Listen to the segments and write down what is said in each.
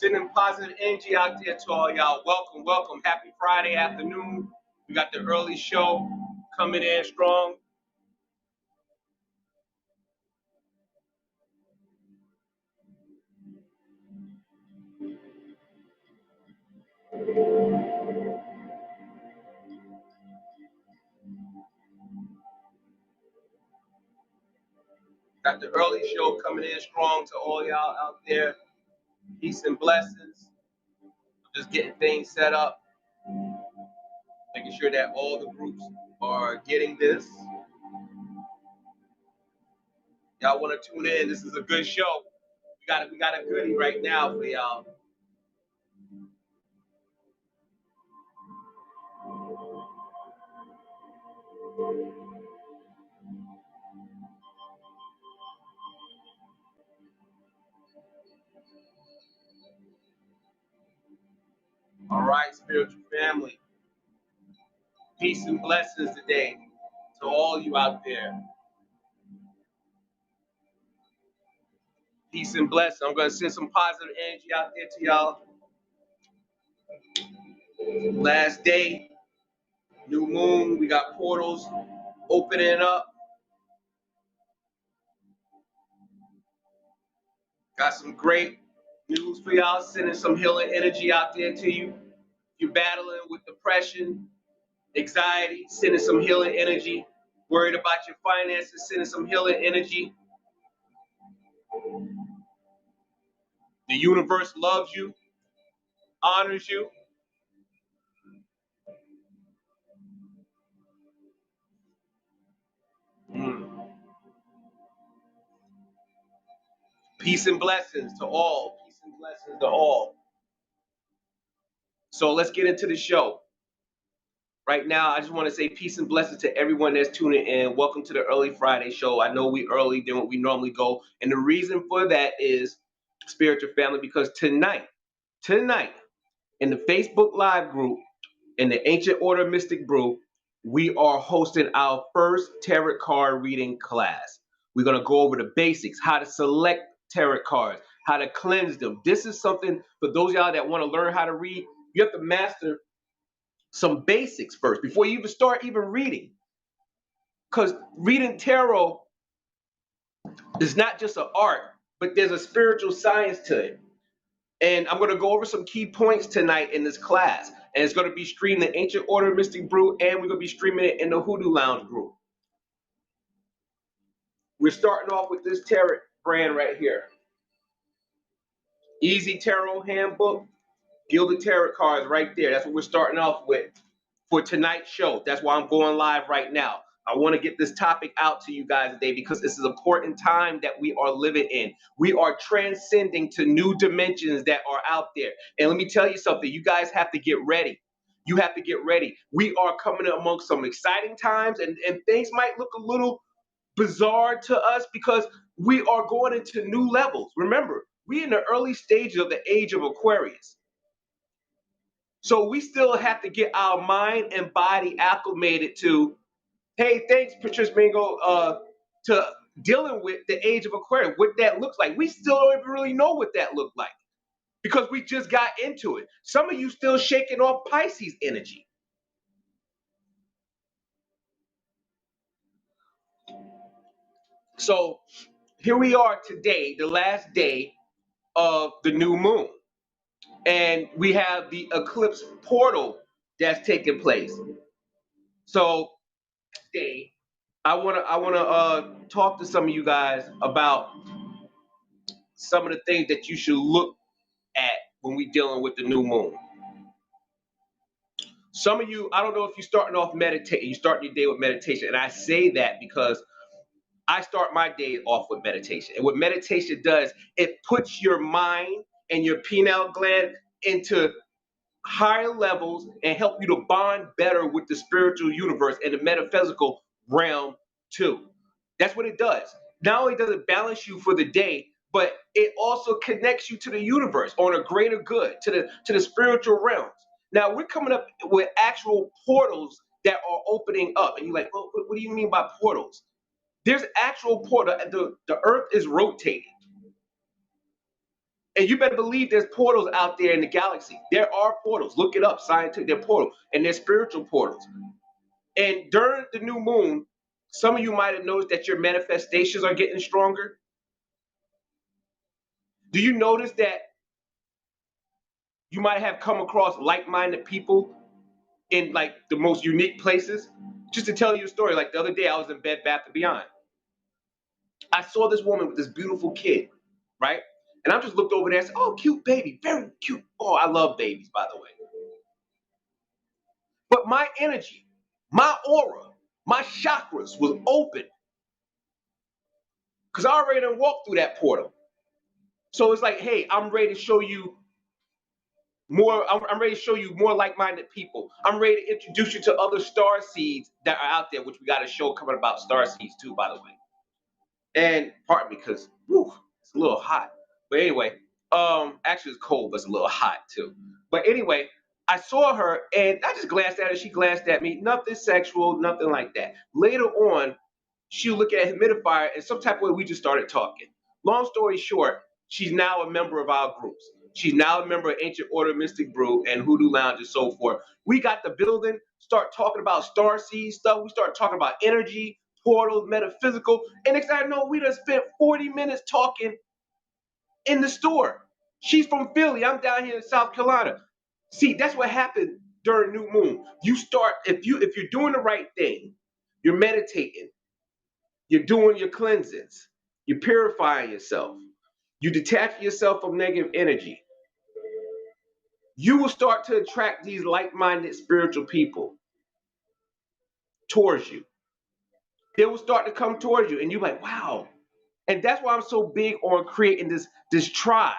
Sending positive energy out there to all y'all. Welcome, welcome. Happy Friday afternoon. We got the early show coming in strong. Got the early show coming in strong to all y'all out there. Peace and blessings. Just getting things set up. Making sure that all the groups are getting this. Y'all want to tune in? This is a good show. We got a goodie right now for y'all. All right, spiritual family. Peace and blessings today to all you out there. Peace and blessings. I'm going to send some positive energy out there to y'all. Last day, new moon. We got portals opening up. Got some great news for y'all. Sending some healing energy out there to you. If you're battling with depression, anxiety, sending some healing energy. Worried about your finances, sending some healing energy. The universe loves you, honors you. Peace and blessings to all. Peace and blessings to all. So let's get into the show. Right now, I just want to say peace and blessings to everyone that's tuning in. Welcome to the early Friday show. I know we early than what we normally go. And the reason for that is spiritual family, because tonight, in the Facebook Live group, in the Ancient Order Mystic Brew, we are hosting our first tarot card reading class. We're going to go over the basics, how to select tarot cards, how to cleanse them. This is something for those of y'all that want to learn how to read. You have to master some basics first before you even start reading. Because reading tarot is not just an art, but there's a spiritual science to it. And I'm going to go over some key points tonight in this class. And it's going to be streamed in Ancient Order Mystic Brew, and we're going to be streaming it in the Hoodoo Lounge group. We're starting off with this tarot brand right here. Easy Tarot Handbook, Gilded Tarot cards right there. That's what we're starting off with for tonight's show. That's why I'm going live right now. I want to get this topic out to you guys today because this is an important time that we are living in. We are transcending to new dimensions that are out there. And let me tell you something, you guys have to get ready. You have to get ready. We are coming amongst some exciting times, and things might look a little bizarre to us because we are going into new levels. Remember, we're in the early stages of the age of Aquarius. So we still have to get our mind and body acclimated to, hey, thanks, Patrice Mingo, to dealing with the age of Aquarius, what that looks like. We still don't even really know what that looked like because we just got into it. Some of you still shaking off Pisces energy. So here we are today, the last day of the new moon. And we have the eclipse portal that's taking place. So today, I wanna talk to some of you guys about some of the things that you should look at when we're dealing with the new moon. Some of you, I don't know if you're starting off meditating, you start your day with meditation, and I say that because I start my day off with meditation. And what meditation does, it puts your mind and your pineal gland into higher levels and help you to bond better with the spiritual universe and the metaphysical realm too. That's what it does. Not only does it balance you for the day, but it also connects you to the universe on a greater good, to the spiritual realms. Now we're coming up with actual portals that are opening up. And you're like, well, what do you mean by portals? There's actual portal. The earth is rotating. And you better believe there's portals out there in the galaxy. There are portals. Look it up, scientific. They're portals, and they're spiritual portals. And during the new moon, some of you might have noticed that your manifestations are getting stronger. Do you notice that you might have come across like-minded people in like the most unique places? Just to tell you a story, like the other day I was in Bed Bath & Beyond. I saw this woman with this beautiful kid, right? And I just looked over there and said, oh, cute baby, very cute. Oh, I love babies, by the way. But my energy, my aura, my chakras was open because I already done walked through that portal. So it's like, hey, I'm ready to show you more. I'm ready to show you more like-minded people. I'm ready to introduce you to other star seeds that are out there, which we got a show coming about star seeds too, by the way. And pardon me, because it's a little hot. But anyway, actually it's cold, but it's a little hot too. But anyway, I saw her and I just glanced at her. She glanced at me. Nothing sexual, nothing like that. Later on, she'll look at a humidifier and some type of way we just started talking. Long story short, she's now a member of our groups. She's now a member of Ancient Order Mystic Brew and Hoodoo Lounge and so forth. We got the building, start talking about starseed stuff. We start talking about energy, portals, metaphysical. And next thing I know, we just spent 40 minutes talking in the store. She's from Philly. I'm down here in South Carolina. See, that's what happened during new moon. You start, if you're doing the right thing, you're meditating, you're doing your cleanses, you're purifying yourself, you detach yourself from negative energy, you will start to attract these like-minded spiritual people towards you. They will start to come towards you, and you're like, wow. And that's why I'm so big on creating this tribe,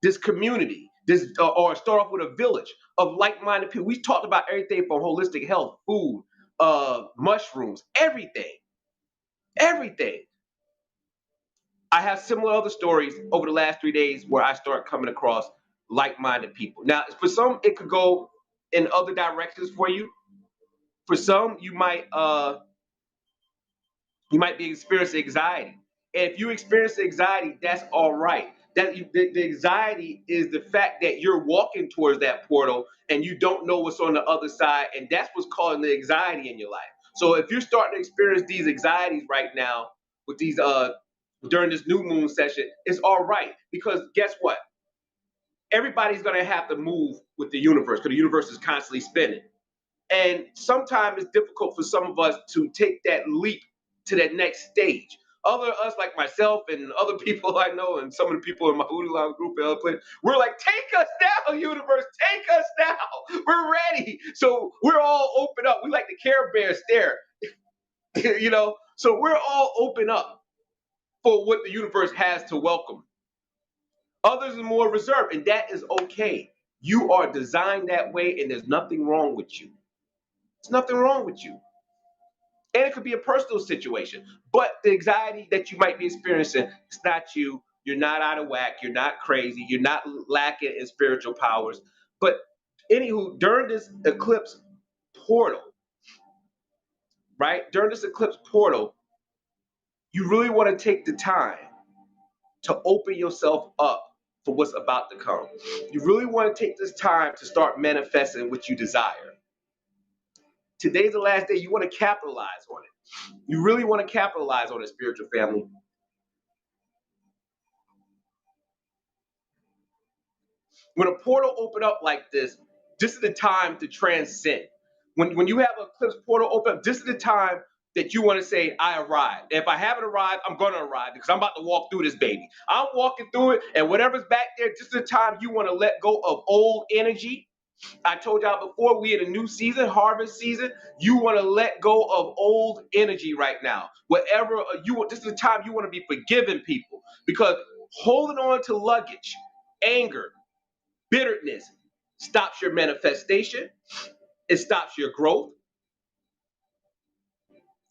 this community, this or start off with a village of like-minded people. We talked about everything from holistic health, food, mushrooms, everything, everything. I have similar other stories over the last 3 days where I start coming across like-minded people. Now, for some, it could go in other directions for you. For some, you might be experiencing anxiety. And if you experience anxiety, that's all right. The anxiety is the fact that you're walking towards that portal and you don't know what's on the other side, and that's what's causing the anxiety in your life. So if you're starting to experience these anxieties right now with these during this new moon session, it's all right because guess what? Everybody's gonna have to move with the universe because the universe is constantly spinning. And sometimes it's difficult for some of us to take that leap to that next stage. Other us, like myself and other people I know, and some of the people in my Hoodoo Lounge group, we're like, take us now, universe, take us now. We're ready. So we're all open up. We like the Care Bear stare, So we're all open up for what the universe has to welcome. Others are more reserved, and that is okay. You are designed that way, and there's nothing wrong with you. There's nothing wrong with you. And it could be a personal situation. But the anxiety that you might be experiencing, it's not you. You're not out of whack. You're not crazy. You're not lacking in spiritual powers. But anywho, during this eclipse portal, right? During this eclipse portal, you really want to take the time to open yourself up for what's about to come. You really want to take this time to start manifesting what you desire. Today's the last day. You want to capitalize on it. You really want to capitalize on it, spiritual family. When a portal open up like this is the time to transcend. When you have an eclipse portal open up, this is the time that you want to say, I arrived. If I haven't arrived, I'm going to arrive because I'm about to walk through this baby. I'm walking through it, and whatever's back there, this is the time you want to let go of old energy. I told y'all before, we in a new season, harvest season. You want to let go of old energy right now. Whatever you want, this is the time you want to be forgiving people because holding on to luggage, anger, bitterness stops your manifestation. It stops your growth.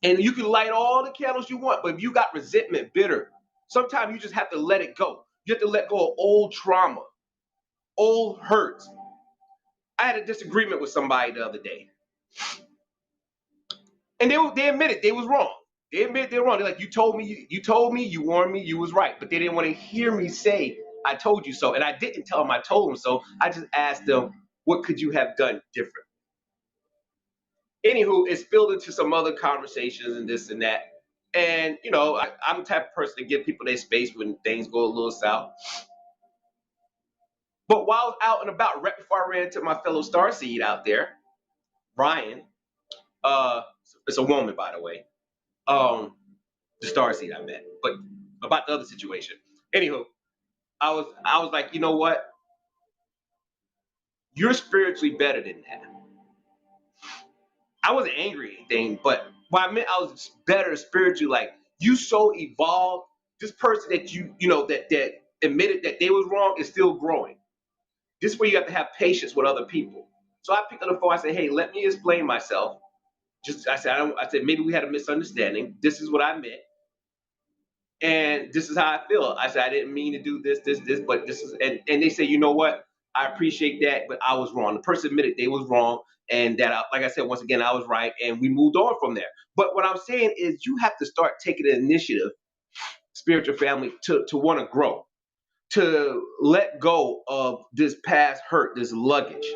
And you can light all the candles you want, but if you got resentment, bitter, sometimes you just have to let it go. You have to let go of old trauma, old hurts. I had a disagreement with somebody the other day, and they admitted they was wrong. They admit they're wrong. They're like, you told me, you warned me, you was right, but they didn't want to hear me say I told you so. And I didn't tell them I told them so. I just asked them, what could you have done different? Anywho, it spilled into some other conversations and this and that. And, I'm the type of person to give people their space when things go a little south. But while I was out and about, right before I ran into my fellow starseed out there, Brian, uh, it's a woman, by the way, the starseed I met, but about the other situation. Anywho, I was like, you know what? You're spiritually better than that. I wasn't angry or anything, but what I meant I was better spiritually. Like you so evolved. This person that that admitted that they was wrong is still growing. This is where you have to have patience with other people. So I picked up the phone. I said, "Hey, let me explain myself." I said maybe we had a misunderstanding. This is what I meant, and this is how I feel. I said I didn't mean to do this, but this is, and they say, you know what? I appreciate that, but I was wrong. The person admitted they was wrong, and that, like I said, once again, I was right, and we moved on from there. But what I'm saying is, you have to start taking the initiative, spiritual family, to want to grow, to let go of this past hurt, this luggage.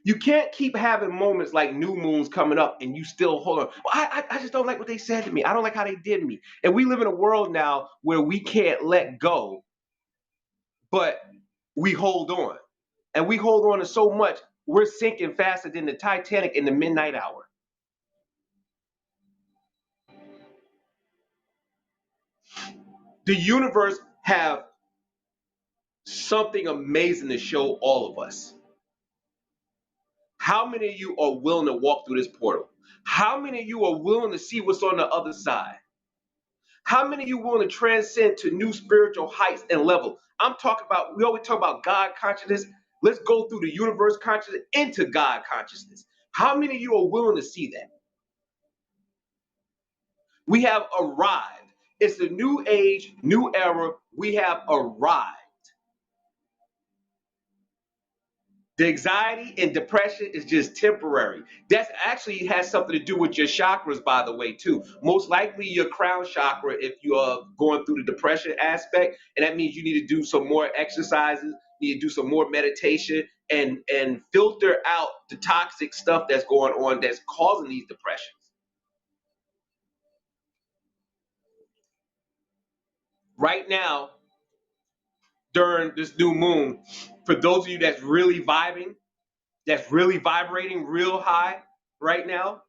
You can't keep having moments like new moons coming up and you still hold on. Well, I just don't like what they said to me. I don't like how they did me. And we live in a world now where we can't let go, but we hold on. And we hold on to so much, we're sinking faster than the Titanic in the midnight hour. The universe have something amazing to show all of us. How many of you are willing to walk through this portal? How many of you are willing to see what's on the other side? How many of you willing to transcend to new spiritual heights and level? I'm talking about, we always talk about God consciousness. Let's go through the universe consciousness into God consciousness. How many of you are willing to see that? We have arrived. It's a new age, new era. We have arrived. The anxiety and depression is just temporary. That's actually has something to do with your chakras, by the way, too. Most likely your crown chakra, if you are going through the depression aspect, and that means you need to do some more exercises, you need to do some more meditation, and filter out the toxic stuff that's going on that's causing these depressions. Right now, during this new moon, for those of you that's really vibing, that's really vibrating real high right now,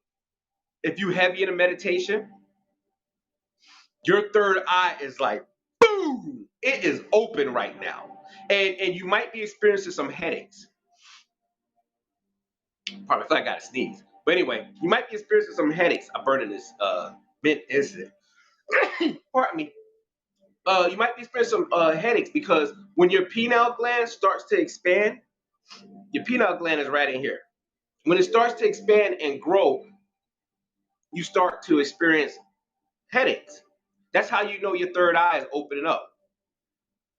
if you heavy in a meditation, your third eye is like boom, it is open right now, and you might be experiencing some headaches. Probably feel like I gotta sneeze, but anyway, you might be experiencing some headaches. I'm burning this mint incident. Pardon me. You might be experiencing some headaches because when your pineal gland starts to expand, your pineal gland is right in here. When it starts to expand and grow, you start to experience headaches. That's how you know your third eye is opening up.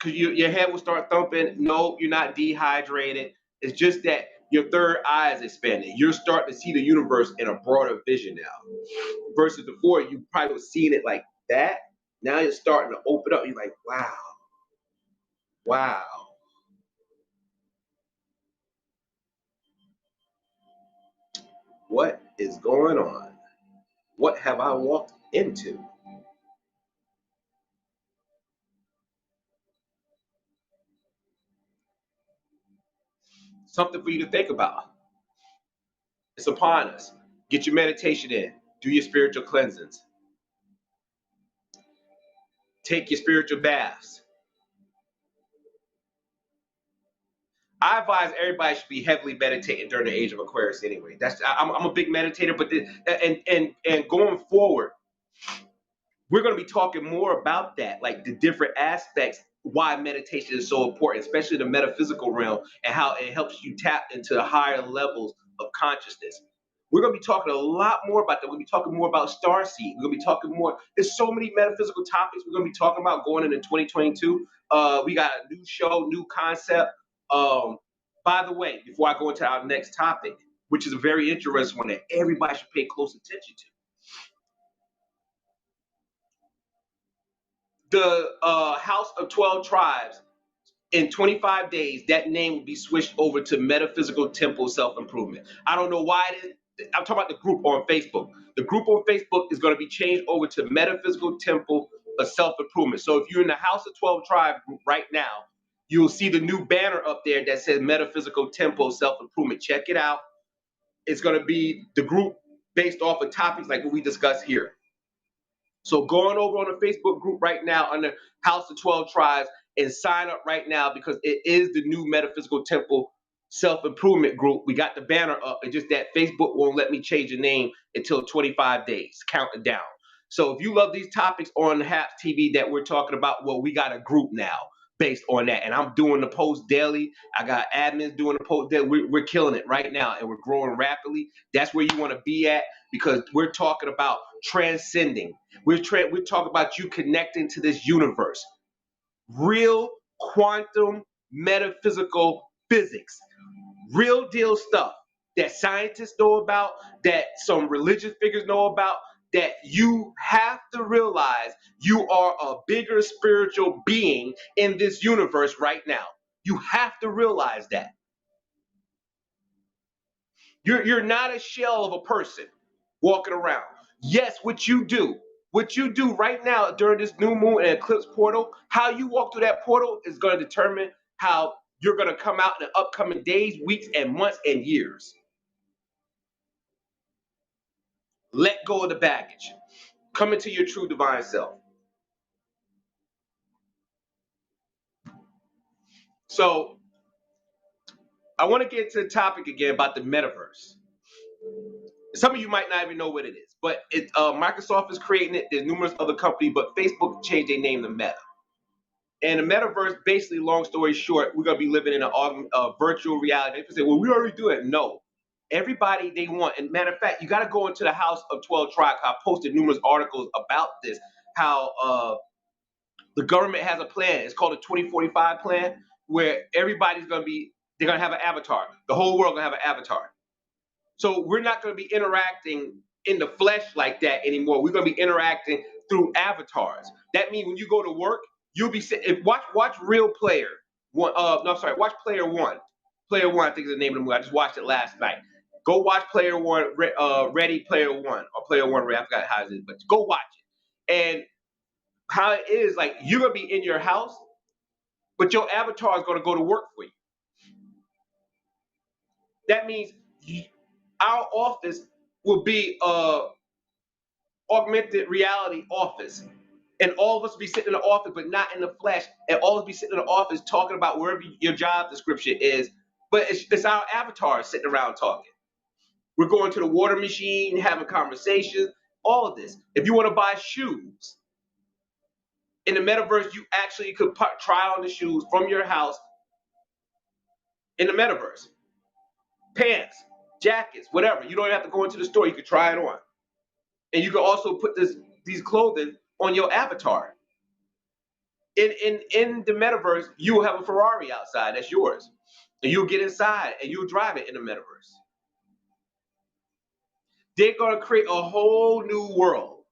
Because your head will start thumping. No, you're not dehydrated. It's just that your third eye is expanding. You're starting to see the universe in a broader vision now. Versus before, you probably was seeing it like that. Now you're starting to open up. You're like, wow, wow. What is going on? What have I walked into? Something for you to think about. It's upon us. Get your meditation in. Do your spiritual cleansings. Take your spiritual baths. I advise everybody should be heavily meditating during the age of Aquarius anyway. I'm a big meditator, but and going forward, we're going to be talking more about that, like the different aspects why meditation is so important, especially the metaphysical realm and how it helps you tap into higher levels of consciousness. We're going to be talking a lot more about that. We're going to be talking more about starseed. We're going to be talking more. There's so many metaphysical topics we're going to be talking about going into 2022. We got a new show, new concept. Um, by the way, before I go into our next topic, which is a very interesting one that everybody should pay close attention to, the House of 12 Tribes in 25 days, that name will be switched over to Metaphysical Temple Self-Improvement. I don't know why it is. I'm talking about the group on Facebook. The group on Facebook is going to be changed over to Metaphysical Temple of Self-Improvement. So if you're in the House of 12 Tribe group right now, you'll see the new banner up there that says Metaphysical Temple Self-Improvement. Check it out. It's going to be the group based off of topics like what we discussed here. So go on over on the Facebook group right now under House of 12 Tribes and sign up right now because it is the new Metaphysical Temple Self-Improvement group. We got the banner up. It's just that Facebook won't let me change the name until 25 days, counting down. So if you love these topics on HAPS TV that we're talking about, well, we got a group now based on that. And I'm doing the post daily. I got admins doing the post daily. We're killing it right now and we're growing rapidly. That's where you want to be at because we're talking about transcending. We're talking about you connecting to this universe. Real quantum metaphysical physics. Real deal stuff that scientists know about, that some religious figures know about, that you have to realize you are a bigger spiritual being in this universe right now. You have to realize that. You're not a shell of a person walking around. Yes, what you do right now during this new moon and eclipse portal, how you walk through that portal is going to determine how you're going to come out in the upcoming days, weeks, and months and years. Let go of the baggage. Come into your true divine self. So I want to get to the topic again about the metaverse. Some of you might not even know what it is, but Microsoft is creating it. There's numerous other companies, but Facebook changed their name to Meta. And the metaverse, basically, long story short, we're gonna be living in a virtual reality. People say, "Well, we already do it." No, everybody they want. And matter of fact, you got to go into the House of 12 Tribes. I posted numerous articles about this. How the government has a plan. It's called a 2045 plan, where everybody's gonna be. They're gonna have an avatar. The whole world gonna have an avatar. So we're not going to be interacting in the flesh like that anymore. We're going to be interacting through avatars. That means when you go to work, you'll be watch Real Player One. No, sorry, watch Player One. Player One, I think is the name of the movie. I just watched it last night. Go watch Player One, Ready Player One, or Player One. I forgot how it is, but go watch it. And how it is like you're gonna be in your house, but your avatar is gonna go to work for you. That means our office will be augmented reality office. And all of us be sitting in the office, but not in the flesh. And all of us be sitting in the office talking about wherever your job description is. But it's our avatar sitting around talking. We're going to the water machine, having conversations, all of this. If you want to buy shoes, in the metaverse, you actually could try on the shoes from your house in the metaverse. Pants, jackets, whatever. You don't have to go into the store. You could try it on. And you can also put these clothing on your avatar. In the metaverse, you will have a Ferrari outside that's yours. And you'll get inside and you'll drive it in the metaverse. They're going to create a whole new world.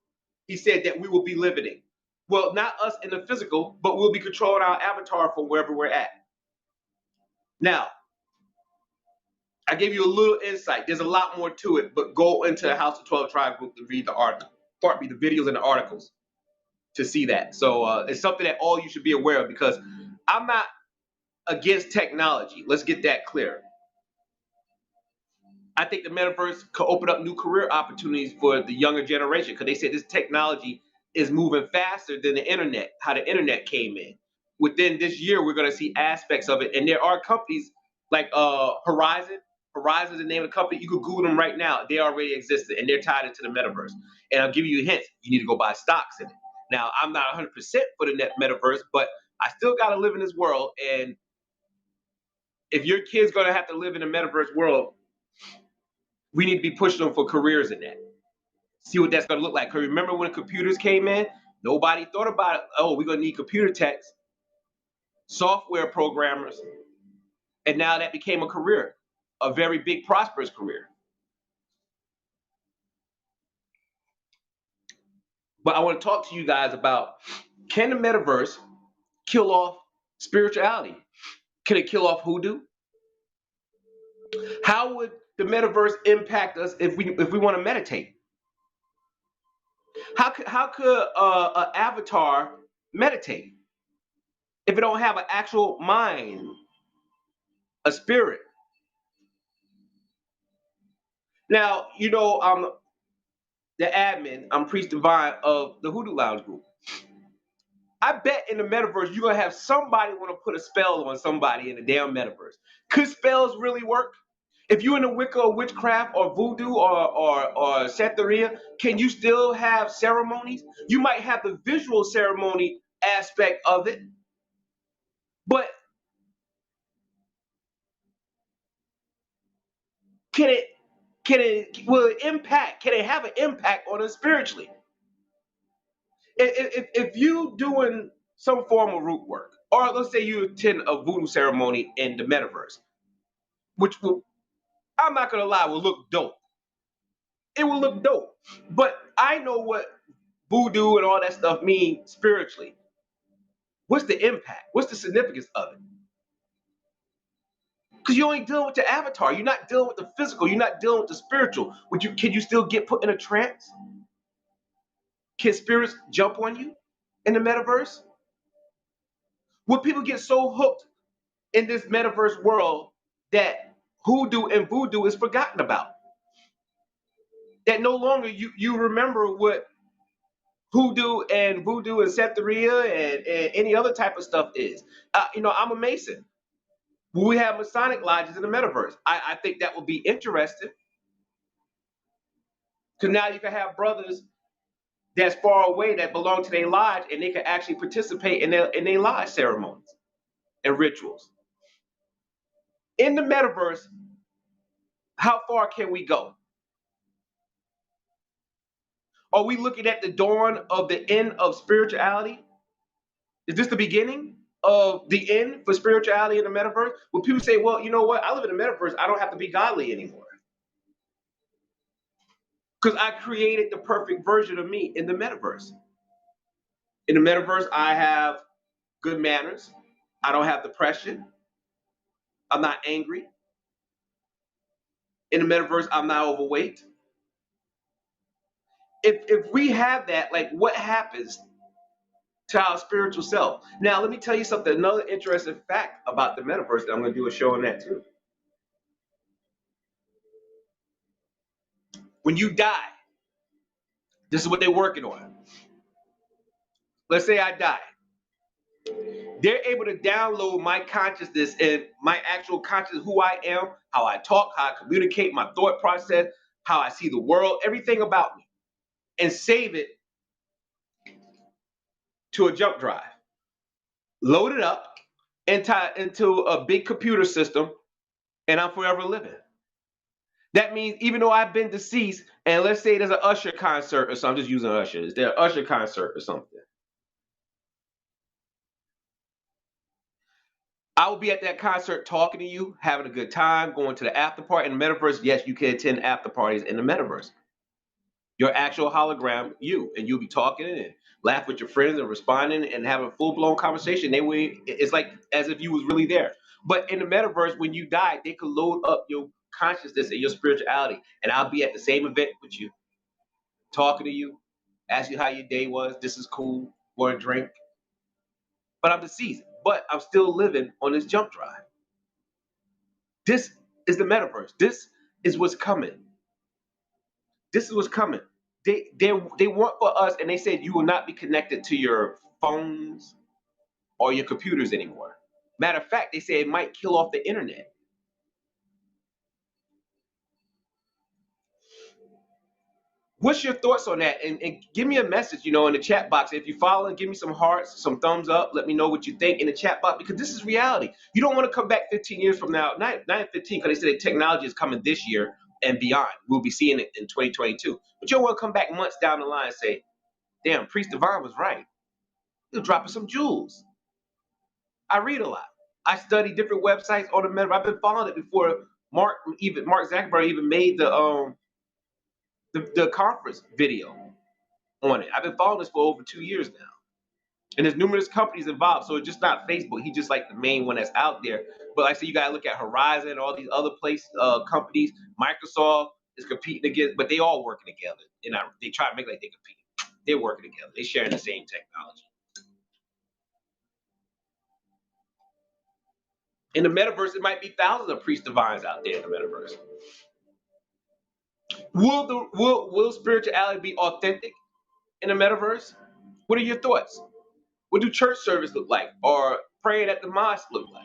He said that we will be living in. Well, not us in the physical, but we'll be controlling our avatar from wherever we're at. Now, I gave you a little insight. There's a lot more to it, but go into the House of 12 Tribe group to read the article, pardon me, the videos and the articles to see that. So it's something that all you should be aware of because I'm not against technology. Let's get that clear. I think the metaverse could open up new career opportunities for the younger generation because they said this technology is moving faster than the internet, how the internet came in. Within this year, we're going to see aspects of it. And there are companies like Horizon. Horizon is the name of the company. You could Google them right now. They already exist and they're tied into the metaverse. And I'll give you a hint. You need to go buy stocks in it. Now, I'm not 100% for the metaverse, but I still got to live in this world. And if your kid's going to have to live in a metaverse world, we need to be pushing them for careers in that. See what that's going to look like. Because remember when computers came in, nobody thought about it. Oh, we're going to need computer techs, software programmers. And now that became a career, a very big, prosperous career. But I want to talk to you guys about, can the metaverse kill off spirituality? Can it kill off hoodoo? How would the metaverse impact us if we want to meditate? How could an avatar meditate if it don't have an actual mind, a spirit? Now, I'm the admin, I'm Priest Divine of the Hoodoo Lounge group. I bet in the metaverse you're gonna have somebody want to put a spell on somebody in the damn metaverse. Could spells really work? If you're in the Wicca or witchcraft or voodoo or Santeria, can you still have ceremonies? You might have the visual ceremony aspect of it, but can it will it impact? Can it have an impact on us spiritually? If you doing some form of root work, or let's say you attend a voodoo ceremony in the metaverse, which will, I'm not gonna lie, will look dope. It will look dope. But I know what voodoo and all that stuff mean spiritually. What's the impact? What's the significance of it? Because you ain't dealing with the avatar. You're not dealing with the physical. You're not dealing with the spiritual. Can you still get put in a trance? Can spirits jump on you in the metaverse? Will people get so hooked in this metaverse world that hoodoo and voodoo is forgotten about? That no longer you remember what hoodoo and voodoo and Santeria and any other type of stuff is. I'm a Mason. Will we have Masonic lodges in the metaverse? I think that would be interesting. Because now you can have brothers that's far away that belong to their lodge and they can actually participate in their lodge ceremonies and rituals. In the metaverse, how far can we go? Are we looking at the dawn of the end of spirituality? Is this the beginning of the end for spirituality in the metaverse? When people say, well, you know what? I live in the metaverse. I don't have to be godly anymore. Because I created the perfect version of me in the metaverse. In the metaverse, I have good manners. I don't have depression. I'm not angry. In the metaverse, I'm not overweight. If we have that, like what happens to our spiritual self? Now, let me tell you something, another interesting fact about the metaverse that I'm going to do a show on that too. When you die, this is what they're working on. Let's say I die. They're able to download my consciousness and my actual consciousness, who I am, how I talk, how I communicate, my thought process, how I see the world, everything about me, and save it to a jump drive. Load it up into a big computer system, and I'm forever living. That means even though I've been deceased, and let's say there's an Usher concert or something, I'm just using Usher. Is there an Usher concert or something? I will be at that concert talking to you, having a good time, going to the after party in the metaverse. Yes, you can attend after parties in the metaverse. Your actual hologram, you, and you'll be talking and laugh with your friends and responding and having a full blown conversation. It's like as if you was really there. But in the metaverse, when you die, they could load up your consciousness and your spirituality, and I'll be at the same event with you, talking to you, ask you how your day was. This is cool for a drink, but I'm deceased, but I'm still living on this jump drive. This is the metaverse. This is what's coming. This is what's coming. They want for us, and they said you will not be connected to your phones or your computers anymore. Matter of fact, they say it might kill off the internet. What's your thoughts on that? And give me a message, in the chat box. If you follow, give me some hearts, some thumbs up. Let me know what you think in the chat box, because this is reality. You don't want to come back 15 years from now, not 15, because they said technology is coming this year and beyond. We'll be seeing it in 2022. But you don't want to come back months down the line and say, damn, Priest Divine was right. You're dropping some jewels. I read a lot. I study different websites on the metaverse. I've been following it before Mark Zuckerberg even made the conference video on it. I've been following this for over 2 years now. And there's numerous companies involved, so it's just not Facebook. He's just like the main one that's out there. But like I said, you gotta look at Horizon, all these other companies. Microsoft is competing against, but they all working together. They try to make like they compete. They're working together. They're sharing the same technology. In the metaverse, it might be thousands of priest divines out there in the metaverse. Will spirituality be authentic in the metaverse? What are your thoughts? What do church service look like, or praying at the mosque look like?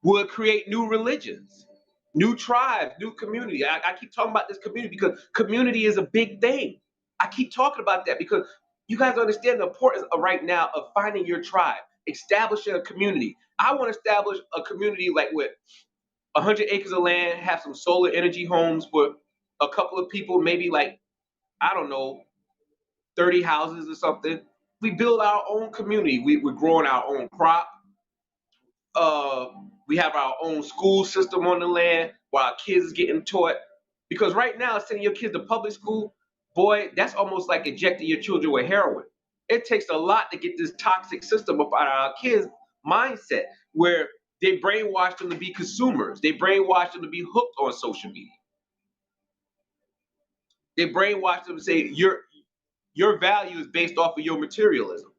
Will it create new religions, new tribes, new community? I keep talking about this community because community is a big thing. I keep talking about that because you guys understand the importance of right now of finding your tribe, establishing a community. I want to establish a community like with 100 acres of land, have some solar energy homes for a couple of people, maybe like, I don't know, 30 houses or something. We build our own community. We're growing our own crop. uh, we have our own school system on the land while our kids is getting taught. Because right now, sending your kids to public school, boy, that's almost like injecting your children with heroin. It takes a lot to get this toxic system up out of our kids' mindset, where they brainwash them to be consumers. They brainwash them to be hooked on social media. They brainwash them to say your value is based off of your materialism.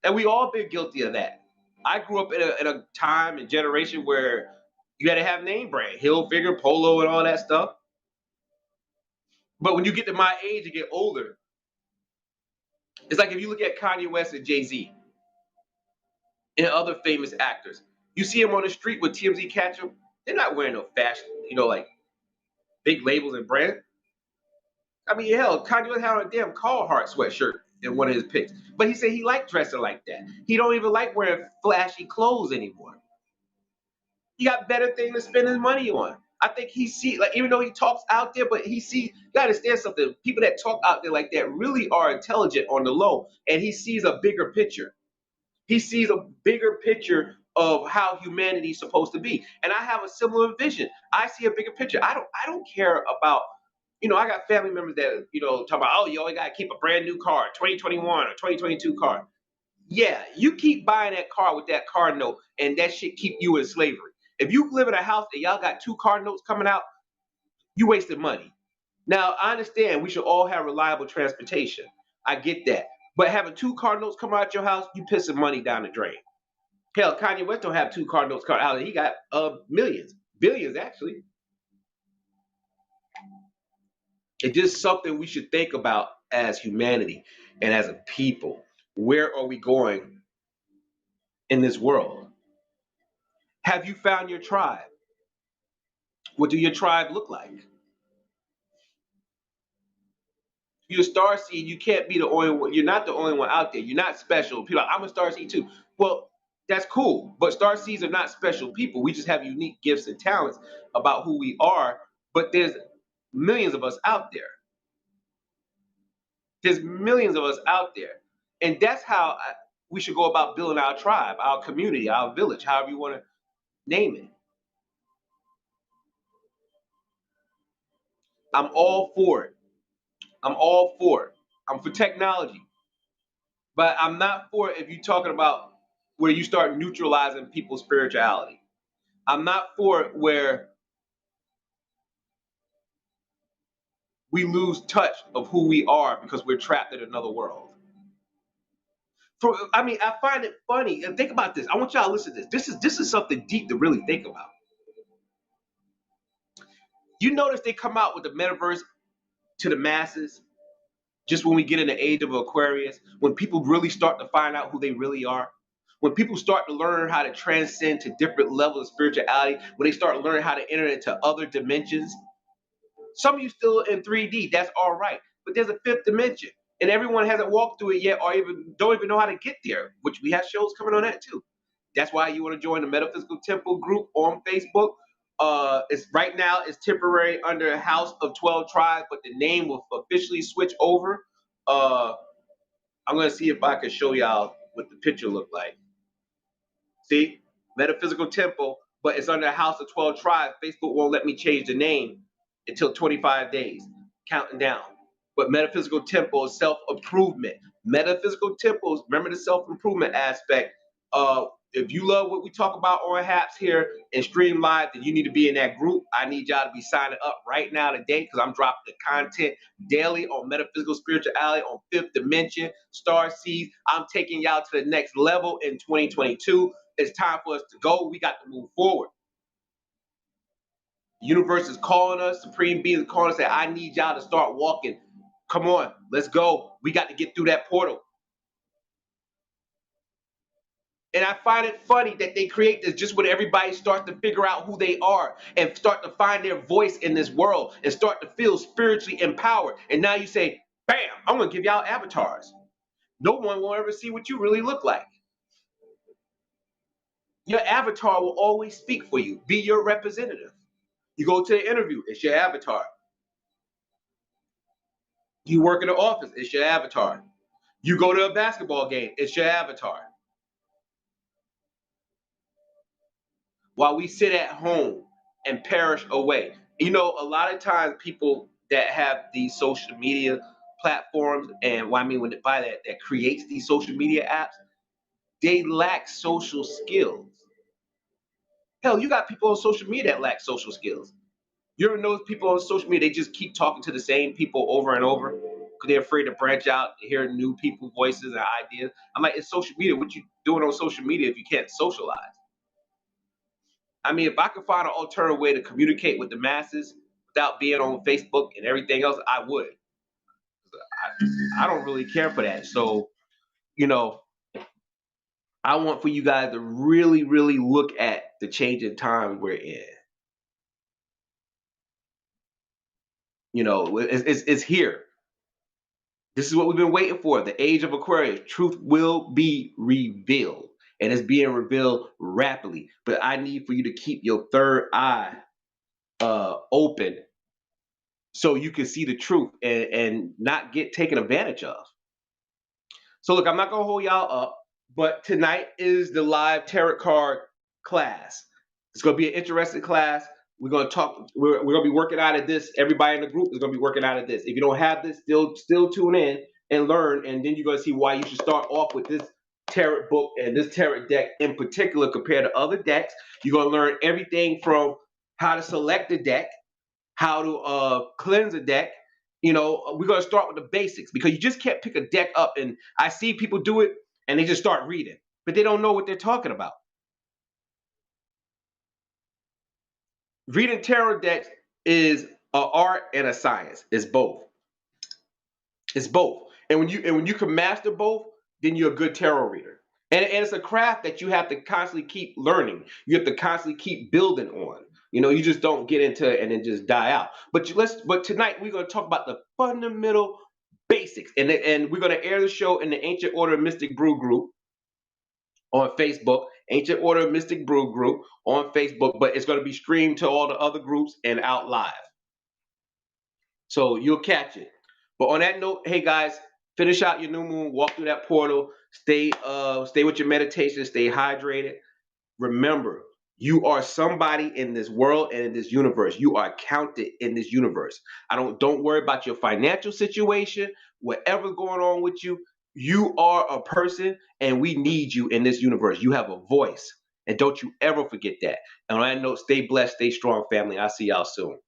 And we all been guilty of that. I grew up in a time and generation where you had to have name brand, Hilfiger, Polo, and all that stuff. But when you get to my age and get older, it's like if you look at Kanye West and Jay-Z and other famous actors, you see them on the street with TMZ catch them, they're not wearing no fashion, like big labels and brands. I mean, hell, Kanye West had on a damn Carhartt sweatshirt in one of his pics. But he said he liked dressing like that. He don't even like wearing flashy clothes anymore. He got better things to spend his money on. I think he see like even though he talks out there, but you gotta understand something. People that talk out there like that really are intelligent on the low, and he sees a bigger picture. He sees a bigger picture of how humanity's supposed to be. And I have a similar vision. I see a bigger picture. I don't care about, I got family members that, talk about, oh, you only gotta keep a brand new car, 2021 or 2022 car. Yeah, you keep buying that car with that car note, and that shit keep you in slavery. If you live in a house that y'all got two car notes coming out, you wasted money. Now I understand we should all have reliable transportation. I get that, but having two car notes come out your house, you pissing money down the drain. Hell, Kanye West don't have two car notes coming out. He got millions, billions actually. It's just something we should think about as humanity and as a people. Where are we going in this world? Have you found your tribe? What do your tribe look like? You're a star seed. You can't be the only one. You're not the only one out there. You're not special. People are like, I'm a star seed too. Well, that's cool. But star seeds are not special people. We just have unique gifts and talents about who we are. But there's millions of us out there. There's millions of us out there. And that's how we should go about building our tribe, our community, our village, however you want to name it. I'm all for it. I'm all for it. I'm for technology. But I'm not for it if you're talking about where you start neutralizing people's spirituality. I'm not for it where we lose touch of who we are because we're trapped in another world. I find it funny. And think about this. I want y'all to listen to this. This is something deep to really think about. You notice they come out with the metaverse to the masses just when we get in the age of Aquarius, when people really start to find out who they really are, when people start to learn how to transcend to different levels of spirituality, when they start learning how to enter into other dimensions. Some of you still in 3D, that's all right. But there's a fifth dimension, and everyone hasn't walked through it yet, or even don't even know how to get there. Which we have shows coming on that too. That's why you want to join the Metaphysical Temple group on Facebook. It's right now it's temporary under House of 12 Tribes, but the name will officially switch over. Uh, I'm gonna see if I can show y'all what the picture looked like. See, Metaphysical Temple, but it's under House of 12 Tribes. Facebook won't let me change the name until 25 days, counting down. But metaphysical temple is self-improvement. Metaphysical temples, remember the self-improvement aspect. If you love what we talk about on Haps here and Stream Live, then you need to be in that group. I need y'all to be signing up right now today because I'm dropping the content daily on metaphysical spirituality, on fifth dimension, star seeds. I'm taking y'all to the next level in 2022. It's time for us to go. We got to move forward. Universe is calling us, Supreme Being is calling us, saying, I need y'all to start walking. Come on, let's go. We got to get through that portal. And I find it funny that they create this just when everybody starts to figure out who they are and start to find their voice in this world and start to feel spiritually empowered. And now you say, bam, I'm going to give y'all avatars. No one will ever see what you really look like. Your avatar will always speak for you, be your representative. You go to the interview, it's your avatar. You work in the office, it's your avatar. You go to a basketball game, it's your avatar. While we sit at home and perish away. You know, a lot of times people that have these social media platforms, and what I mean by that creates these social media apps, they lack social skills. Hell, you got people on social media that lack social skills. You ever know people on social media, they just keep talking to the same people over and over because they're afraid to branch out, hear new people's voices and ideas. I'm like, it's social media. What you doing on social media if you can't socialize? I mean, if I could find an alternative way to communicate with the masses without being on Facebook and everything else, I would. I don't really care for that. So, you know, I want for you guys to really, really look at the changing times we're in. You know, it's here. This is what we've been waiting for. The age of Aquarius. Truth will be revealed. And it's being revealed rapidly. But I need for you to keep your third eye open so you can see the truth and not get taken advantage of. So look, I'm not gonna hold y'all up, but tonight is the live tarot card class. It's gonna be an interesting class. We're gonna talk. We're gonna be working out of this. Everybody in the group is gonna be working out of this. If you don't have this, still tune in and learn, and then you're gonna see why you should start off with this tarot book and this tarot deck in particular compared to other decks. You're gonna learn everything from how to select the deck, how to cleanse a deck. You know, we're gonna start with the basics because you just can't pick a deck up. And I see people do it and they just start reading, but they don't know what they're talking about. Reading tarot decks is an art and a science. It's both. It's both. And when you can master both, then you're a good tarot reader. And it's a craft that you have to constantly keep learning. You have to constantly keep building on. You know, you just don't get into it and then just die out. But tonight we're gonna talk about the fundamental basics. And we're gonna air the show in the Ancient Order of Mystic Brew group on Facebook, Ancient Order of Mystic Brew group on Facebook, but it's gonna be streamed to all the other groups and out live. So you'll catch it. But on that note, hey guys, finish out your new moon, walk through that portal, stay with your meditation, stay hydrated. Remember, you are somebody in this world and in this universe. You are counted in this universe. Don't worry about your financial situation, whatever's going on with you. You are a person and we need you in this universe. You have a voice. And don't you ever forget that. And on that note, stay blessed, stay strong, family. I'll see y'all soon.